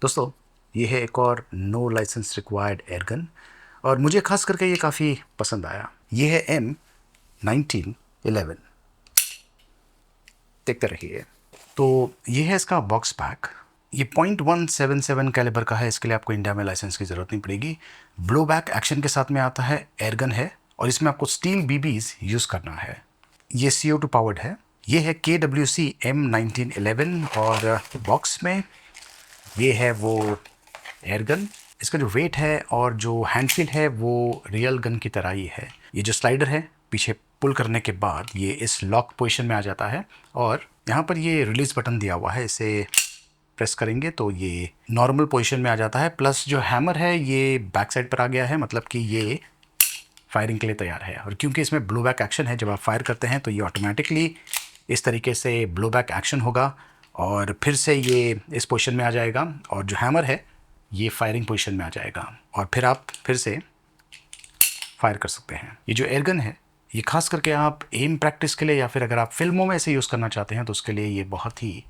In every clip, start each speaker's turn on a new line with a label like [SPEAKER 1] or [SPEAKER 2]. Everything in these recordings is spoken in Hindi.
[SPEAKER 1] दोस्तों, ये है एक और नो लाइसेंस रिक्वायर्ड एयरगन और मुझे खास करके ये काफ़ी पसंद आया। ये है M1911। देखते रहिए। तो ये है इसका बॉक्स पैक। ये .177 कैलिबर का है, इसके लिए आपको इंडिया में लाइसेंस की ज़रूरत नहीं पड़ेगी। ब्लो बैक एक्शन के साथ में आता है, एयरगन है और इसमें आपको स्टील बीबीज यूज़ करना है। ये CO2 पावर्ड है। ये है KWC M1911 और बॉक्स में ये है वो एयरगन। इसका जो वेट है और जो हैंडफील है वो रियल गन की तरह ही है। ये जो स्लाइडर है पीछे पुल करने के बाद ये इस लॉक पोजीशन में आ जाता है और यहाँ पर ये रिलीज बटन दिया हुआ है, इसे प्रेस करेंगे तो ये नॉर्मल पोजीशन में आ जाता है। प्लस जो हैमर है ये बैक साइड पर आ गया है, मतलब कि ये फायरिंग के लिए तैयार है। और क्योंकि इसमें ब्लो बैक एक्शन है, जब आप फायर करते हैं तो ये ऑटोमेटिकली इस तरीके से ब्लो बैक एक्शन होगा और फिर से ये इस पोजीशन में आ जाएगा और जो हैमर है ये फायरिंग पोजीशन में आ जाएगा और फिर आप फिर से फायर कर सकते हैं। ये जो एयरगन है ये खास करके आप एम प्रैक्टिस के लिए या फिर अगर आप फिल्मों में इसे यूज़ करना चाहते हैं तो उसके लिए ये बहुत ही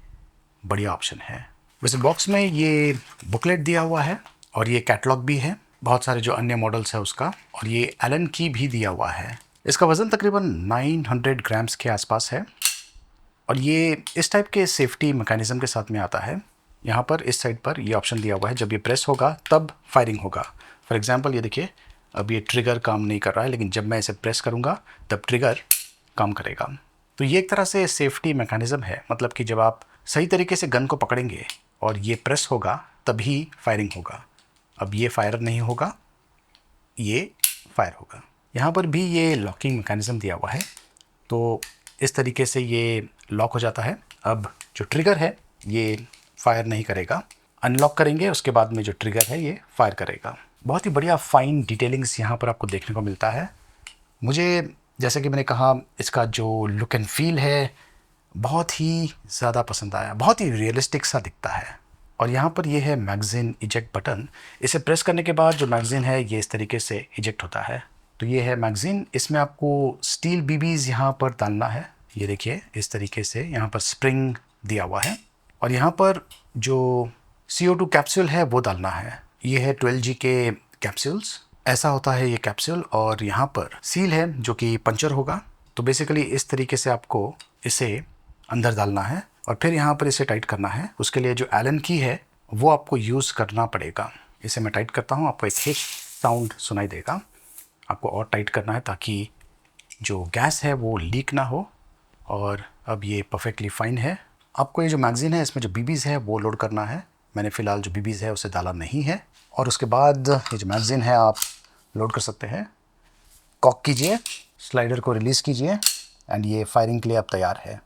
[SPEAKER 1] बढ़िया ऑप्शन है। वैसे बॉक्स में ये बुकलेट दिया हुआ है और ये कैटलॉग भी है, बहुत सारे जो अन्य मॉडल्स है उसका, और ये एलन की भी दिया हुआ है। इसका वज़न तकरीबन 900 ग्राम्स के आसपास है और ये इस टाइप के सेफ्टी मैकेनिज्म के साथ में आता है। यहाँ पर इस साइड पर ये ऑप्शन दिया हुआ है, जब ये प्रेस होगा तब फायरिंग होगा। फॉर एग्जांपल ये देखिए, अब ये ट्रिगर काम नहीं कर रहा है, लेकिन जब मैं इसे प्रेस करूँगा तब ट्रिगर काम करेगा। तो ये एक तरह से सेफ्टी मैकेनिज्म है, मतलब कि जब आप सही तरीके से गन को पकड़ेंगे और ये प्रेस होगा तभी फायरिंग होगा। अब ये फायर नहीं होगा, ये फायर होगा। यहाँ पर भी ये लॉकिंग मैकेनिज्म दिया हुआ है, तो इस तरीके से ये लॉक हो जाता है। अब जो ट्रिगर है ये फायर नहीं करेगा, अनलॉक करेंगे उसके बाद में जो ट्रिगर है ये फायर करेगा। बहुत ही बढ़िया फाइन डिटेलिंग्स यहाँ पर आपको देखने को मिलता है। मुझे, जैसे कि मैंने कहा, इसका जो लुक एंड फील है बहुत ही ज़्यादा पसंद आया, बहुत ही रियलिस्टिक सा दिखता है। और यहाँ पर ये है मैगज़ीन इजेक्ट बटन। इसे प्रेस करने के बाद जो मैगज़ीन है ये इस तरीके से इजेक्ट होता है। तो ये है मैगज़ीन, इसमें आपको स्टील बीबीज़ यहाँ पर डालना है। ये देखिए इस तरीके से यहाँ पर स्प्रिंग दिया हुआ है और यहाँ पर जो CO2 कैप्सूल है वो डालना है। ये है 12G के कैप्सूल्स, ऐसा होता है ये कैप्सूल। और यहाँ पर सील है जो कि पंचर होगा। तो बेसिकली इस तरीके से आपको इसे अंदर डालना है और फिर यहाँ पर इसे टाइट करना है। उसके लिए जो एलन की है वो आपको यूज़ करना पड़ेगा। इसे मैं टाइट करता हूँ, आपको एक हिश साउंड सुनाई देगा। आपको और टाइट करना है ताकि जो गैस है वो लीक ना हो। और अब ये परफेक्टली फाइन है। आपको ये जो मैगज़ीन है इसमें जो बीबीज़ है वो लोड करना है। मैंने फ़िलहाल जो बीबीज़ है उसे डाला नहीं है। और उसके बाद ये जो मैगज़ीन है आप लोड कर सकते हैं। कॉक कीजिए, स्लाइडर को रिलीज़ कीजिए एंड ये फायरिंग के लिए अब तैयार है।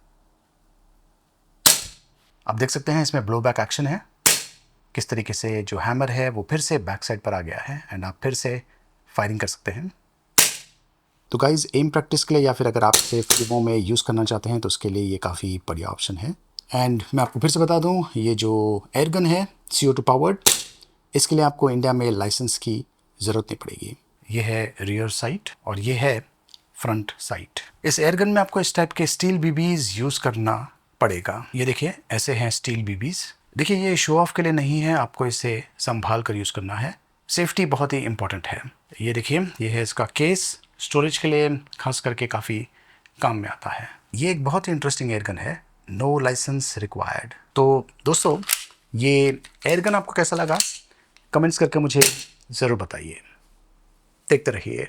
[SPEAKER 1] आप देख सकते हैं इसमें ब्लो बैक एक्शन है, किस तरीके से जो हैमर है वो फिर से बैक साइड पर आ गया है एंड आप फिर से फायरिंग कर सकते हैं। तो गाइज़, एम प्रैक्टिस के लिए या फिर अगर आप इसे फिल्मों में यूज़ करना चाहते हैं तो उसके लिए ये काफ़ी बढ़िया ऑप्शन है। एंड मैं आपको फिर से बता दूं, ये जो एयरगन है CO2 पावर्ड, इसके लिए आपको इंडिया में लाइसेंस की ज़रूरत नहीं पड़ेगी। ये है रियर साइट और ये है फ्रंट साइट। इस एयरगन में आपको इस टाइप के स्टील बीबीज़ यूज़ करना पड़ेगा। ये देखिए ऐसे हैं स्टील बीबीज़। देखिए ये शो ऑफ के लिए नहीं है, आपको इसे संभाल कर यूज़ करना है। सेफ्टी बहुत ही इंपॉर्टेंट है। ये देखिए, ये है इसका केस, स्टोरेज के लिए खास करके काफ़ी काम में आता है। ये एक बहुत ही इंटरेस्टिंग एयरगन है, नो लाइसेंस रिक्वायर्ड। तो दोस्तों, ये एयरगन आपको कैसा लगा कमेंट्स करके मुझे ज़रूर बताइए। देखते रहिए।